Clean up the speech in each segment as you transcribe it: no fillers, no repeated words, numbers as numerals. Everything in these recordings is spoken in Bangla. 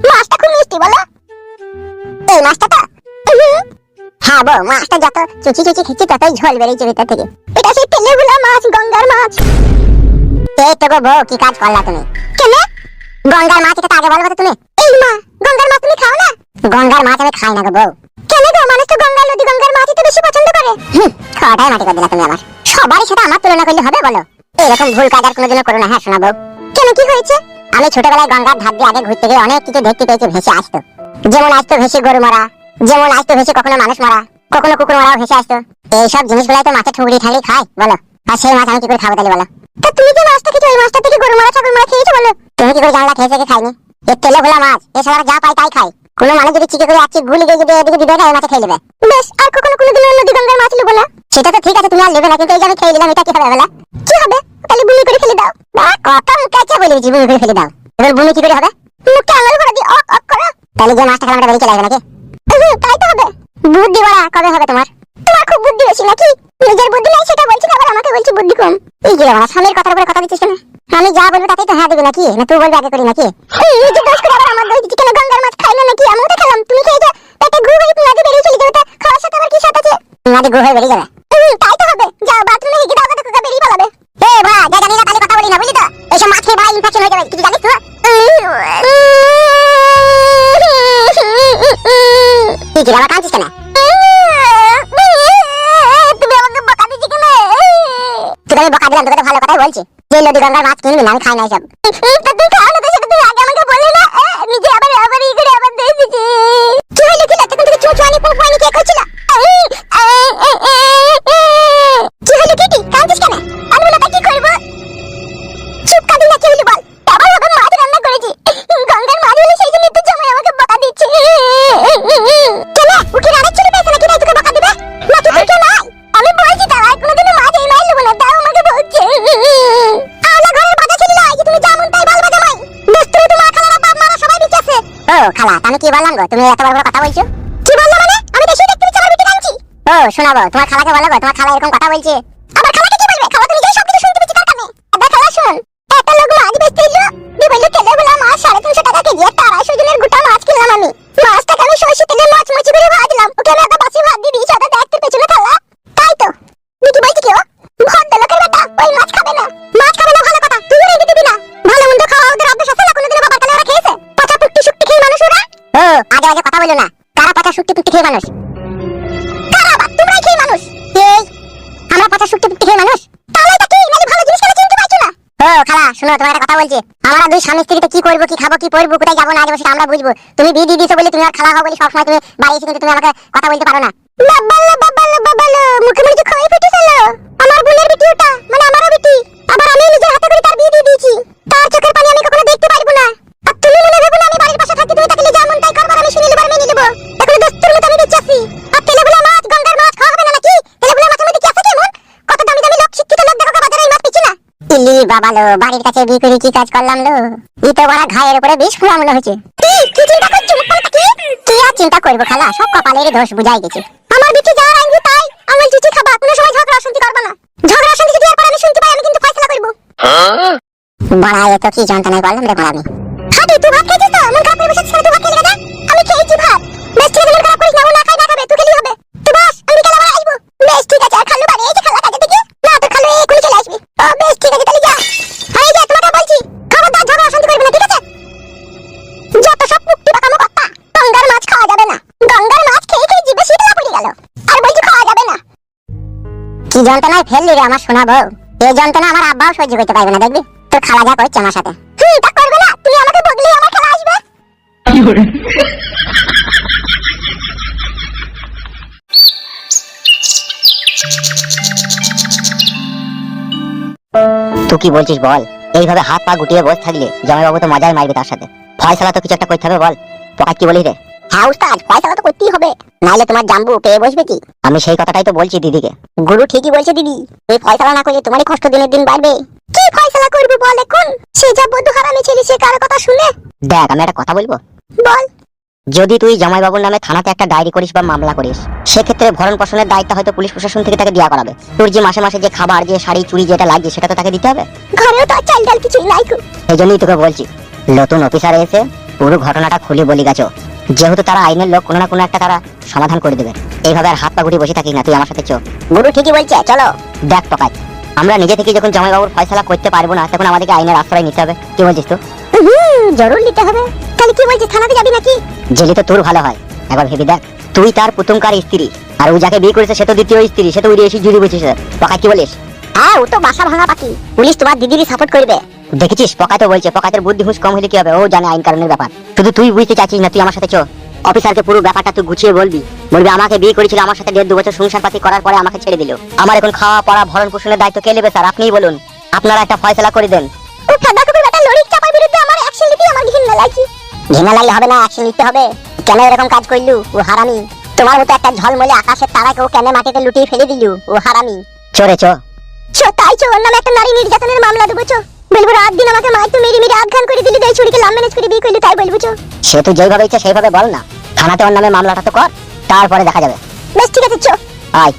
মাছটা খুব মিষ্টি বলো। এই মাছটা তো হ্যাঁ বউ, মাছটা যত চুচি চুচি খেয়েছি ততই ঝোল বেরিয়েছে ভিতর থেকে। এটা সেই তেলেগুলা মাছ, গঙ্গার মাছ। এই তো গো বউ, কি কাজ করলা তুমি? কেন গঙ্গার মাছ? এটা তো আগে বলবো তো তুমি। এই মা, গঙ্গার মাছ তুমি খাও না? গঙ্গার মাছ আমি খাই না গো বউ। কেন গো? মানুষ তো গঙ্গা নদী, গঙ্গার মাছই তো বেশি পছন্দ করে। খাওয়াটাই মাটি করে দিলা তুমি আমার। সবারই সাথে আমার তুলনা করলে হবে বলো? এরকম ভুল কাজ আর কোনোদিনও করো না, হ্যাঁ শোনা বউ। কেন, কি হয়েছে? আমি ছোটবেলায় গঙ্গার ধার দিয়ে আগে ঘুরতে গিয়ে অনেক কিছু দেখতে পেয়েছি ভেসে আসতো। যেমন আসতো ভেসে গরু মরা, যেমন আসতো ভেসে কখনো মানুষ মরা, কখনো কুকুর মরাও ভেসে আসতো। এইসব জিনিসগুলাই তো মাছে ঠুকরি ঠাকরি খায় বলো। আর সেই মাছ আমি কি করে খাবো তাহলে বলো? তা তুমি যে মাছটা খেয়েছো, ওই মাছটা থেকে গরু মরা ছাগল মরা খেয়েছো বলো? তুমি কি করে জানলা খেয়েছে কি খাইনি? এর তেলে ভোলা মাছ, এছাড়া যা পাই তাই খাই। কোনো মানুষ যদি চিকে করে আছি গুলি দিয়ে যদি এদিকে দিবে না, এই মাছে খেয়ে নেবে। বেশ, আর কখনো কোনোদিন নদী গঙ্গার মাছ নেবো না। সেটা তো ঠিক আছে, তুমি আর নেবে না, কিন্তু এই যে আমি খেয়ে নিলাম, এটা কি হবে বলা? কি হবে? তাহলে বুমি করে ফেলে দাও। না, কথা মুখে আছে বলে দিচ্ছি, বুমি করে ফেলে দাও। এবার বুমি কি করে হবে? মুখে আঙুল ভরে দিয়ে অক অক করো। তাহলে যে মাছটা খেলাম বেরিয়ে চলে আসবে নাকি? তাই তো হবে। বুদ্ধি বাড়া কবে হবে তোমার? তোমার খুব বুদ্ধি বেশি নাকি? নিজের বুদ্ধি নাই সেটা বলছি, আবার আমাকে বলছি বুদ্ধি কম। এই যে বাবা, স্বামীর কথার উপরে কথা দিচ্ছিস কেন? আমি যা বলবো তাতেই তো হ্যাঁ দেবে নাকি? না তুই বলবি আগে করি নাকি? নিজে দোষ করে আবার আমার দোষ দিচ্ছি কেন? গঙ্গার মাছ খাই না নাকি? আমিও তো খেলাম, তুমি খেয়েছো। পেটে গু হয়ে পুঙ্গাতে বেরিয়ে চলে যাবে, তা খাওয়ার সাথে আবার কি সাথ আছে? পুঙ্গাতে গু হয়ে বেরিয়ে যাবে? তাই তো হবে। যাও বাথরুমে হেগে দাও, তো কুকা বেরিয়ে পালাবে। ভাই যা, জানি না তাহলে কথা বলি না, বুঝলি তো? এইসব মাছ খেয়ে ভাই ইনফেকশন হয়ে যাবে, কিছু জানিস তো? কি কি বাবা, কাঁদছিস কেন? তুমি আমাকে বকা দিচ্ছ কেন? তোকে আমি বকা দিলাম, তোকে তো ভালো কথাই বলছি। যে নদী গঙ্গার মাছ কিনবি না, আমি খাই না এসব। তা তুই খাও না তো, সেটা তুই আগে আমাকে বললি না? নিজে আবার আবার ই করে আবার দিয়ে দিচ্ছি। কি হইলো কি? তখন থেকে চুচুয়ানি পুপুয়ানি কে করছিল? কি হইলো কি? কাঁদছিস কেন? আমি বলে কি করবো? চুপ কাঁদি না, কি হইলো বল? আবার আবার মাছ রান্না করেছি, গঙ্গার মাছ হলে সেই জন্য তুই জামাই আমাকে বকা দিচ্ছে। কেন উঠে রাড়া চলে পেয়েছে নাকি? নাই তোকে বকা দিবে নাকি? তুই কেন নাই? আমি বলছি তারা কোনোদিনও মাছ এই মাছ নেবো না, তাও আমাকে বলছে। আওলা ঘরের বাজা ছিল না, যে তুমি যেমন তাই বলবা জামাই। দোস্ত তোমার খালারা বাপ মারা সবাই বিচেছে। ও খালা, আমি কি বললাম গো? তুমি এত বড় বড় কথা বলছো। কি বললাম মানে? আমি তো সেটা দেখতে আমার বিটি কাঁদছি। ও শোনাবো, তোমার খালাকে বলো গো, তোমার খালা এরকম কথা বলছে। আবার খালাকে কি বলবে? খালা তো নিজেই সবকিছু শুনতে পেয়েছে, কার কানে? আবার খালা শোন, একটা লোক মাছ বেচতে এলো, দিয়ে বললো তেলে ভোলা মাছ 350 টাকা কেজি, আর 250 জনের গোটা মাছ কিনলাম আমি। মাছটাকে আমি সরষে তেলে মচমচি করে ভাজলাম, ওকে আমি একটা বাসি ভাত দিয়ে দিয়েছি, ওটা দেখতে পেছনে খালা। তাই তো বিটি বলছি কি ও ভদ্র লোকের বেটা, ওই মাছ খাবে না। মাছ খাবে না ভালো কথা, তুই রেডি দিবি না? ভালো মন্দ খাওয়া ওদের অভ্যাস আছে না? কোনোদিন বাবার কালে ওরা খেয়েছে? পচা পুট্টি শুট্টি খেয়ে মানুষ ওরা। ও আগে আগে কথা বলো না, কারা পচা শুট্টি পুট্টি খেয়ে মানুষ? কারা? বা তোমরাই খেয়ে মানুষ। এই আমরা পচা শুট্টি পুট্টি খেয়ে মানুষ? তাহলে এটা কি? মানে ভালো জিনিস খেলে চিনতে পারছো না? ও খালা শোনো, তোমার একটা কথা বলছি। আমরা দুই স্বামী স্ত্রীতে কি করবো, কি খাবো, কি পরবো, কোথায় যাবো না যাবো সেটা আমরা বুঝবো। তুমি বিয়ে দিয়ে দিয়েছো বলে তুমি আর খালা হও বলে সবসময় তুমি বাড়ি এসে কিন্তু তুমি আমাকে কথা বলতে পারো না। বাবালো বাবালো বাবালো, মুখে মুখে খাই ফেটে ফেলো। আমার বোনের বিটি ওটা, মানে আমারও বিটি। আবার আমি নিজের হাতে করে তার বিয়ে দিয়ে দিয়েছি। তার চোখের পানি আমি কখনো দেখতে পারবো না। আর তুমি মনে ভেবো না আমি বাড়ির পাশে থাকি, তুমি তাকে যেমন তাই করবার আমি শুনে নেবার মেনে নেবো। এখন দস্তুর মতো আমি দিচ্ছি। আর তেলেগুলা মাছ, গঙ্গার মাছ খাওয়া হবে না নাকি? তেলেগুলা মাছের মধ্যে কি আছে কি এমন? কত দামি দামি লোক, শিক্ষিত লোক দেখো বাজারে এই মাছ পিছে না। ইলি বাবালো, বাড়ির কাছে বিয়ে করে কি কাজ করলাম লো? ই তো বড় ঘায়ের উপরে বিষ ফোড়া মনে হয়েছে। কি চিন্তা করছো? কি আর চিন্তা করবো খালা, সব কপালের দোষ বুঝাই গেছে। আমার বিটি যা রাইঙ্গি তাই আঙুল চুচি খাবা, কোনো সময় ঝগড়া অশান্তি করবা না। ঝগড়া অশান্তি যদি এরপর আমি শুনতে পাই, আমি কিন্তু ফয়সালা করব। বড়া এত কি যন্ত্রণায় করলাম রে বড়া আমি। খাবি তুই ভাত খেয়েছিস তো? মন খারাপ করে বসেছিস, তুই ভাত খেয়ে যা। আমি খেয়েছি ভাত। বেশ ঠিক আছে, মন খারাপ করিস না, ও না খাই না খাবে, তুই খেলি হবে। তুই বস, আমি বিকেলে আবার আসবো। বেশ ঠিক আছে। আর খালু বাড়ি এই যে খালা কাজে থেকে না, তো খালু এখনই চলে আসবে। ও বেশ ঠিক আছে, তাহলে যা। এই যে তোমাকে বলছি, খবরদার ঝগড়া অশান্তি করবে না, ঠিক আছে? যত সব মুক্তি পাকামো কথা। গঙ্গার মাছ খাওয়া যাবে না, গঙ্গার মাছ খেয়ে খেয়ে জিভে শীতলা পড়ে গেল, আর বলছি খাওয়া যাবে না। কি যন্ত্রণায় ফেললি রে আমার শোনা বউ। এই যন্ত্রণা আমার আব্বাও সহ্য করতে পারবে না, দেখবি তোর খালা যা করছে আমার সাথে। তা করবে না, তুমি আমাকে বললেই আমার খালা আসবে। কি করে? তুই কি বলছিস বল? এইভাবে হাত পা গুটিয়ে বসে থাকলে জামাইবাবু তো মজাই মারবে তার সাথে। ফয়সালা তো কিছু একটা করতে হবে, বল তোকে কি বলিস রে? হ্যাঁ উস্তাদ, ফয়সালা তো করতেই হবে, নাইলে তোমার জাম্বু পেয়ে বসবে কি? আমি সেই কথাটাই তো বলছি দিদিকে। গুরু ঠিকই বলছে দিদি, এই ফয়সালা না করলে তোমারই কষ্ট দিনের দিন বাড়বে। কি ফয়সালা করবে বল এখন? সে যা বধূ হারামি ছেলে, সে কার কথা শুনে? দেখ আমি একটা কথা বলবো। বল। যদি তুই জামাইবাবুর নামে থানাতে একটা ডায়েরি করিস বা মামলা করিস, সেক্ষেত্রে ভরণ পোষণের দায়িত্ব হয়তো পুলিশ প্রশাসন থেকে তাকে দেওয়া করাবে। তোর যে মাসে মাসে যে খাবার, যে শাড়ি চুড়ি যেটা লাগছে সেটা তো তাকে দিতে হবে। ঘরেও তো আর চাল ডাল কিছুই নাই গো। এই জন্যই তোকে বলছি, নতুন অফিসার এসে পুরো ঘটনাটা খুলে বলি গেছো। যেহেতু তারা আইনের লোক, কোনো না কোনো একটা তারা সমাধান করে দেবে। এইভাবে আর হাত পা গুটিয়ে বসে থাকিস না, তুই আমার সাথে চো। গুরু ঠিকই বলছে, চলো। দেখ পকাই, আমরা নিজে থেকে যখন জামাইবাবুর ফয়সালা করতে পারবো না, তখন আমাদেরকে আইনের আশ্রয় নিতে হবে। কি বলছিস তো? জরুর নিতে হবে। তাহলে কি বলছিস, থানাতে যাবি নাকি? জেলে তো তোর ভালো হয়। একবার ভেবে দেখ, তুই তার প্রথমকার স্ত্রী, আর ও যাকে বিয়ে করেছে সে তো দ্বিতীয় স্ত্রী, সে তো উড়ে এসে জুড়ি বুঝিস। পকাই কি বলিস? হ্যাঁ, ও তো বাসা ভাঙা পাখি। পুলিশ তোমার দিদিরই সাপোর্ট করবে। দেখেছিস, পকাই তো বলছে, পকাতের বুদ্ধি হুঁশ কম হলে কি হবে, ও জানে আইন কারণের ব্যাপার। শুধু তুই বুঝতে চাচ্ছিস না, তুই আমার সাথে চো। অফিসারকে পুরো ব্যাপারটা তুই গুছিয়ে বলবি। আমাকে বিয়ে করেছিল, আমার সাথে 1.5-2 বছর সংসার পাতি করার পরে আমাকে ছেড়ে দিল। আমার এখন খাওয়া পড়া ভরণ পোষণের দায়িত্ব কে নেবে? স্যার আপনিই বলুন, আপনারা একটা ফয়সালা করে দেন। ও ফাদা কবি বেটা লরিক চাপার বিরুদ্ধে আমার অ্যাকশন নিতে আমার ঘৃণা লাগছে। ঘৃণা লাগলে হবে না, অ্যাকশন নিতে হবে। কেন এরকম কাজ করলু? ও হারামি। তোমার মতো একটা ঝলমলে আকাশের তারাকে ও কেন মাটিতে লুটিয়ে ফেলে দিলু? ও হারামি। চোরে চো চো, তাই চো, ওর নামে একটা নারী নির্যাতনের মামলা দেবো। চো, বলবো রাত দিন আমাকে মার তো মেরে মেরে আধঘান করে দিলি, তাই ছুরিকে লাভ ম্যানেজ করে বিয়ে করলি, তাই বলবো। চো, সে তুই যেভাবে ইচ্ছা সেইভাবে বল না। থানাতে ওর নামে মামলাটা তো কর, তারপরে দেখা যাবে। বেশ ঠিক আছে, চো। আয়।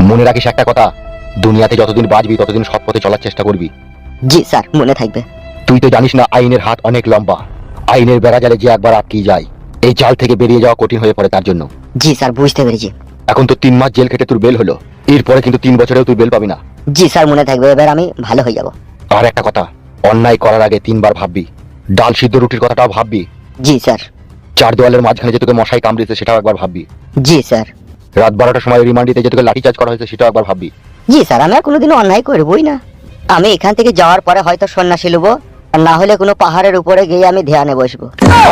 মনে রাখিস একটা কথা, দুনিয়াতে যতদিন বাঁচবি ততদিন সৎ পথে চলার চেষ্টা করবি। জি স্যার, মনে থাকবে। তুই তো জানিস না আইনের হাত অনেক লম্বা। আইনের বেড়াজালে যে একবার আটকে যায়, এই জাল থেকে বেরিয়ে যাওয়া কঠিন হয়ে পড়ে তার জন্য। জি স্যার, বুঝতে পেরেছি। এখন তো 3 মাস জেল খেটে তোর বেল হলো, এরপরে কিন্তু 3 বছরেও তুই বেল পাবি না। জি স্যার, মনে থাকবে। এবার আমি ভালো হয়ে যাব। আর একটা কথা, অন্যায় করার আগে 3 বার ভাববি। ডাল সিদ্ধ রুটির কথাটাও ভাববি। জি স্যার। 4 দেওয়ালের মাঝখানে যে তোকে মশাই কামড়েছে সেটাও একবার ভাববি। জি স্যার। রাত 12টার সময় রিমান্ডিতে যে তোকে লাঠিচার্জ করা হয়েছে সেটাও একবার ভাববি। জি স্যার, আমি আর কোনোদিনও অন্যায় করবই না। আমি এখান থেকে যাওয়ার পরে হয়তো সন্ন্যাসী লুবো, আর না হলে কোনো পাহাড়ের উপরে গিয়ে আমি ধ্যানে বসবো।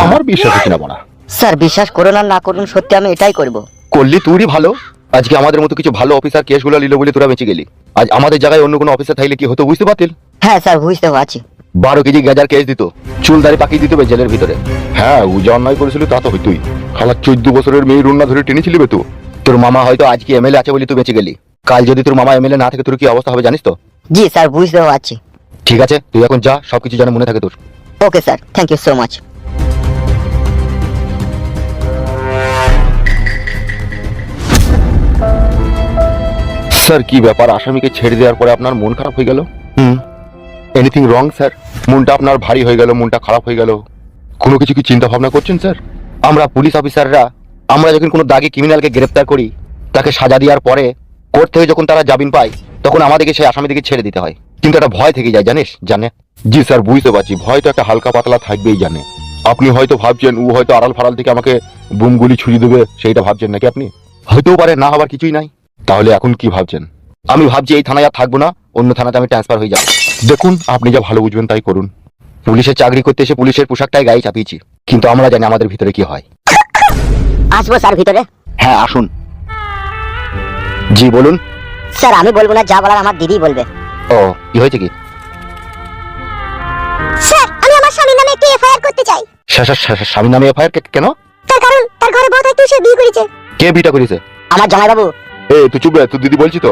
আমার বিশ্বাস হচ্ছে না বড়া। স্যার বিশ্বাস করুন আর না করুন, সত্যি আমি এটাই করব। করলি তুই ভালো। আজকে আমাদের মতো কিছু ভালো অফিসার কেসগুলো নিল বলে তোরা বেঁচে গেলি। আজ আমাদের জায়গায় অন্য কোনো অফিসার থাকলে কি হতো বুঝতে পারতিল? হ্যাঁ স্যার, বুঝতে পারছি। 12 কেজি গাজার কেস দিত, চুল দাড়ি পাকিয়ে দিত জেলের ভিতরে। হ্যাঁ, ও যা অন্যায় করেছিল তা তো হইতই। খালা 14 বছরের মেয়ে রুন্না ধরে টেনেছিলি বে তো। তোর মামা হয়তো আজকে এমএলএ আছে বলে তুই বেঁচে গেলি, কাল যদি তোর মামা এমএলএ না থাকে তোর কি অবস্থা হবে জানিস তো? জি স্যার, বুঝতে পারছি। ঠিক আছে, তুই এখন যা, সবকিছু যেন মনে থাকে তোর। Okay sir, thank you so much. Sir কি ব্যাপার, আসামিকে ছেড়ে দেওয়ার পরে আপনার মন খারাপ হয়ে গেল? Anything wrong sir? মনটা আপনার ভারী হয়ে গেল, মনটা খারাপ হয়ে গেল? কোনো কিছু কি চিন্তা ভাবনা করছেন স্যার? আমরা পুলিশ অফিসাররা, আমরা যখন কোনো দাগী ক্রিমিনালকে গ্রেফতার করি, তাকে সাজা দেওয়ার পরে কোর্ট থেকে যখন তারা জামিন পায়, তখন আমাদেরকে সেই আসামিদেরকে ছেড়ে দিতে হয়। কিন্তু একটা ভয় থেকে যায়, জানিস? জানে? জি স্যার, বুঝতে পারছি। ভয় তো একটা হালকা পাতলা থাকবেই, জানে। আপনি হয়তো ভাবছেন ও হয়তো আড়াল ফাড়াল থেকে আমাকে বুমগুলি ছুরি দেবে, সেইটা ভাবছেন নাকি আপনি? হয়তেও পারে, না হবার কিছুই নাই। তাহলে এখন কি ভাবছেন? আমি ভাবছি এই থানায় আর থাকবো না, অন্য থানাতে আমি ট্রান্সফার হয়ে যাবো। দেখুন, আপনি যা ভালো বুঝবেন তাই করুন। পুলিশের চাকরি করতে এসে পুলিশের পোশাকটাই গায়ে চাপিয়েছি, কিন্তু আমরা জানি আমাদের ভিতরে কি হয়। আসবো স্যার ভিতরে? হ্যাঁ আসুন। জি বলুন। স্যার আমি বলবো না, যা বলার আমার দিদি বলবে। ও, কি হয়েছে কি? স্যার, আমি আমার স্বামীর নামে একটি এফআইআর করতে চাই। স্বামী নামে এফআইআর কেন? তার কারণ তার ঘরে বউ থাকতে সে বিয়ে করেছে। কে বিটা করেছে? আমার জামাইবাবু। তুই চুপ রে, তুই দিদি বলছি তো।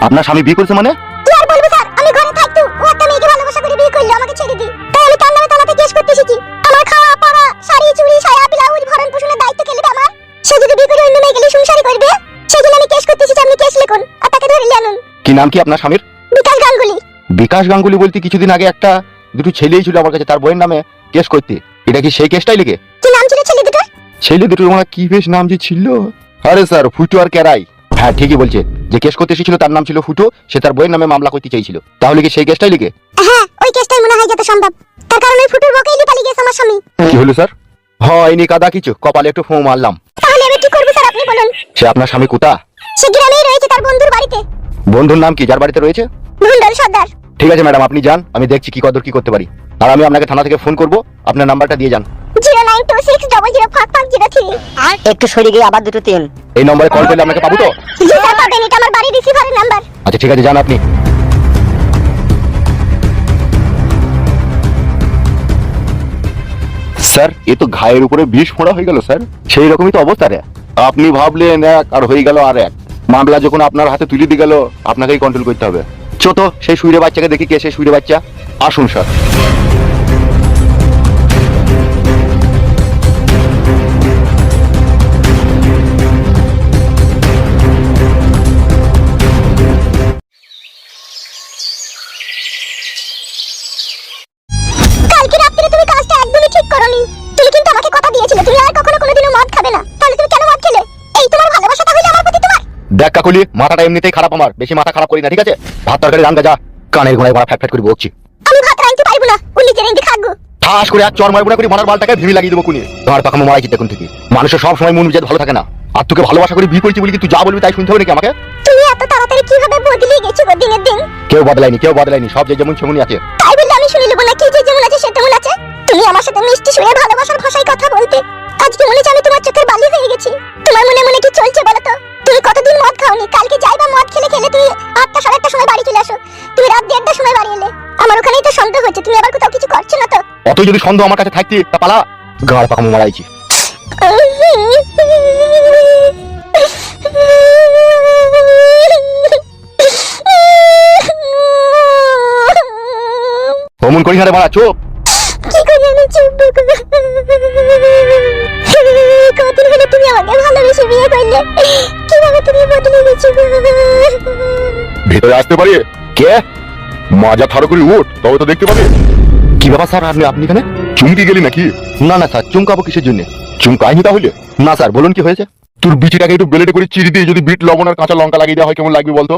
আপনার স্বামী বিয়ে করেছে মানে? কি আর বলবো স্যার, আমি ঘরে থাকতো, ও একটা মেয়েকে ভালোবাসা করে বিয়ে করলো, আমাকে ছেড়ে দি। তাই আমি তার নামে থানাতে কেস করতে এসেছি। আমার খাওয়া পড়া, শাড়ি চুড়ি সায়া ব্লাউজ ভরণ পোষণের দায়িত্ব কে নেবে আমার? সে যদি বিয়ে করে অন্য মেয়ে গেলে সংসারই করবে, সেজন্য আমি কেস করতে এসেছি। আপনি কেস লিখুন আর তাকে ধরে নিয়ে আনুন। কি নাম কি আপনার স্বামীর? বিকাশ গাঙ্গুলি। বিকাশ গাঙ্গুলি বলতে কিছুদিন আগে একটা দুটো ছেলেই ছিল আমার কাছে, তার বইয়ের নামে কেস করতে। এটা কি সেই কেসটাই লিখে? কি নাম ছিল ছেলে দুটোর? ছেলে দুটোর আমার কি বেশ নাম যে ছিল। আরে স্যার, ফুটু আর কেরাই। হ্যাঁ ঠিকই বলছে, যে কেস করতে এসেছিল তার নাম ছিল ফুটু, সে তার বইয়ের নামে মামলা করতে চাইছিল। তাহলে কি সেই কেসটাই লিখে? হ্যাঁ, ওই কেসটাই মনে হয় যত সম্ভব। তার কারণে ওই ফুটুর বকেই পালিয়ে গেছে আমার স্বামী। কি হলো স্যার? হয়নি কাদা কিছু, কপালে একটু ফোঁ মারলাম। তাহলে আমি কি করব স্যার, আপনি বলুন। সে আপনার স্বামী কোথা? সে গ্রামেই রয়েছে তার বন্ধুর বাড়িতে। বন্ধুর নাম কি যার বাড়িতে রয়েছে? ভুন্ডল সর্দার। ঠিক আছে ম্যাডাম, আপনি যান, আমি দেখছি কি কদর কি করতে পারি। আর আমি আপনাকে থানা থেকে ফোন করব, আপনার নাম্বারটা দিয়ে যান। 092600053। একটু সরে গিয়ে আবার 2 3। এই নম্বরে কল করলে আপনাকে পাবো তো? জি স্যার, পাবেন। এটা আমার বাড়ির রিসিভারের নাম্বার। আচ্ছা ঠিক আছে, যান আপনি। স্যার এ তো ঘায়ের উপরে বিষ ফোঁড়া হয়ে গেল স্যার। সেই রকমই তো অবস্থা রে। আপনি ভাবলেন এক আর হয়ে গেল আর এক। মামলা যখন আপনার হাতে তুলে দিয়ে গেল আপনাকেই কন্ট্রোল করতে হবে। চো তো সেই শুইরে বাচ্চাকে দেখি কে সেই শুইরে বাচ্চা। আসুন স্যার। কালকে রাত্রে তুমি কাজটা একদমই ঠিক করোনি। তুমি কিন্তু আমাকে কথা দিয়েছিলে তুমি আর কখনো কোনোদিনও মদ খাবে না। তাহলে তুমি কেন মদ খেলে? এই তোমার ভালোবাসা তাহলে আমার প্রতি তোমার? দেখ কাকুলি, মাথাটা এমনিতেই খারাপ, আমার বেশি মাথা খারাপ করি না, ঠিক আছে? ভাত তরকারি রান্না যা, কানের গোড়ায় গোড়া ফ্যাট ফ্যাট করে বকছি। আমি ভাত রাঁধতে পারবো না, ও নিজে রেঁধে খাগো। ঠাস করে এক চর মারবো না করে মনার বালটাকে ভিড়ি লাগিয়ে দেবো কুনি। ধর পাকামো মারাইছি দেখুন থেকে। মানুষের সব সময় মন মেজাজ ভালো থাকে না। আর তোকে ভালোবাসা করে বিয়ে করেছি বলি কি তুই যা বলবি তাই শুনতে হবে নাকি আমাকে? তুমি এত তাড়াতাড়ি কিভাবে বদলে গেছো গো দিনের দিন? কেউ বদলায়নি, সব যে যেমন সেমনই আছে। তাই বললে আমি শুনে নেবো না কি যে যেমন আছে সে তেমন আছে? তুমি আমার সাথে মিষ্টি শুয়ে ভালোবাসার ভাষায় কথা বলতে, আজকে মনে হচ্ছে আমি তোমার চোখের বালি হয়ে গেছি। তোমার মনে মনে কি চলছে বলো তো? তুমি কতদিন মদ খাওনি? কালকে যাইবা মদ খেলে খেলে তুমি 8টা 8:30 সময় বাড়ি চলে আসো। তুমি রাত 1:30টার সময় বাড়ি এলে। আমার ওখানেই তো সন্দেহ হচ্ছে তুমি আবার কোথাও কিছু করছো না তো? অত যদি সন্দেহ আমার কাছে থাকতি তা পালা, গাড় পাকামো মারাইছি। অমন করি না রে মারা, চুপ। কি করে আমি চুপ করব? কতদিন হলো তুমি আমাকে ভালোবেসে বিয়ে করলে, কিভাবে তুমি বদলে গেছো? ভেতরে আসতে পারি? কে? মাজা থারো করে উঠ, তবে তো দেখতে পাবে। কি ব্যাপার স্যার, আপনি এখানে চুমকি গেলি নাকি? না না স্যার, চুমকাবো কিসের জন্য? চুমকাইনি তাহলে? না স্যার, বলুন কি হয়েছে? তোর বিচিটাকে একটু বেলেটে করে চিড়ি দিয়ে যদি বিট লবণ আর কাঁচা লঙ্কা লাগিয়ে দেওয়া হয় কেমন লাগবে বলতো?